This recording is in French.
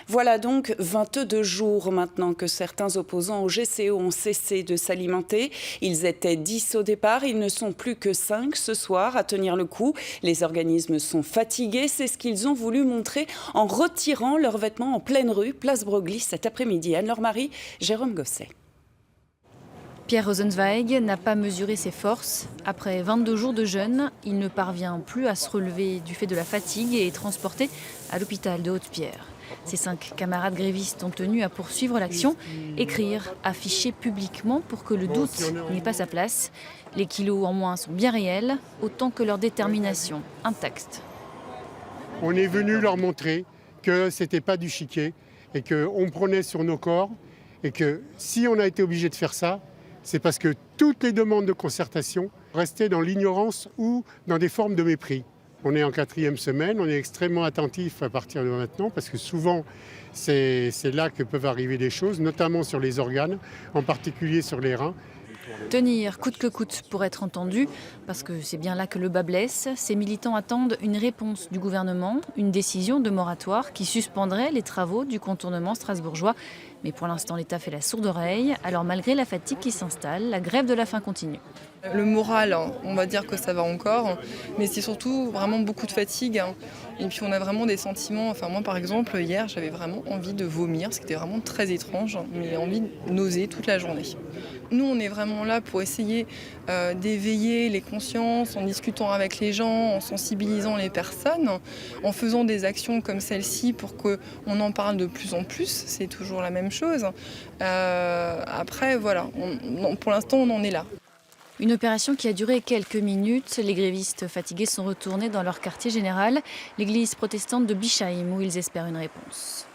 Voilà donc 22 jours maintenant que certains opposants au GCO ont cessé de s'alimenter. Ils étaient 10 au départ, ils ne sont plus que 5 ce soir à tenir le coup. Les organismes sont fatigués, c'est ce qu'ils ont voulu montrer en retirant leurs vêtements en pleine rue, place Broglie cet après-midi. Anne-Laure Marie, Jérôme Gosset. Pierre Rosenzweig n'a pas mesuré ses forces. Après 22 jours de jeûne, il ne parvient plus à se relever du fait de la fatigue et est transporté à l'hôpital de Haute-Pierre. Ses 5 camarades grévistes ont tenu à poursuivre l'action, écrire, afficher publiquement pour que le doute n'ait pas sa place. Les kilos en moins sont bien réels, autant que leur détermination intacte. On est venu leur montrer que ce n'était pas du chiquet et qu'on prenait sur nos corps et que si on a été obligé de faire ça, c'est parce que toutes les demandes de concertation restaient dans l'ignorance ou dans des formes de mépris. On est en 4e semaine, on est extrêmement attentif à partir de maintenant parce que souvent c'est là que peuvent arriver des choses, notamment sur les organes, en particulier sur les reins. Tenir coûte que coûte pour être entendu, parce que c'est bien là que le bas blesse. Ces militants attendent une réponse du gouvernement, une décision de moratoire qui suspendrait les travaux du contournement strasbourgeois. Mais pour l'instant, l'État fait la sourde oreille. Alors malgré la fatigue qui s'installe, la grève de la faim continue. Le moral, on va dire que ça va encore, mais c'est surtout vraiment beaucoup de fatigue. Et puis on a vraiment des sentiments, enfin moi par exemple hier j'avais vraiment envie de vomir, ce qui était vraiment très étrange, mais envie de nauser toute la journée. Nous on est vraiment là pour essayer d'éveiller les consciences, en discutant avec les gens, en sensibilisant les personnes, en faisant des actions comme celle-ci pour qu'on en parle de plus en plus, c'est toujours la même chose. Après voilà, pour l'instant on en est là. Une opération qui a duré quelques minutes. Les grévistes fatigués sont retournés dans leur quartier général, l'église protestante de Bischheim, où ils espèrent une réponse.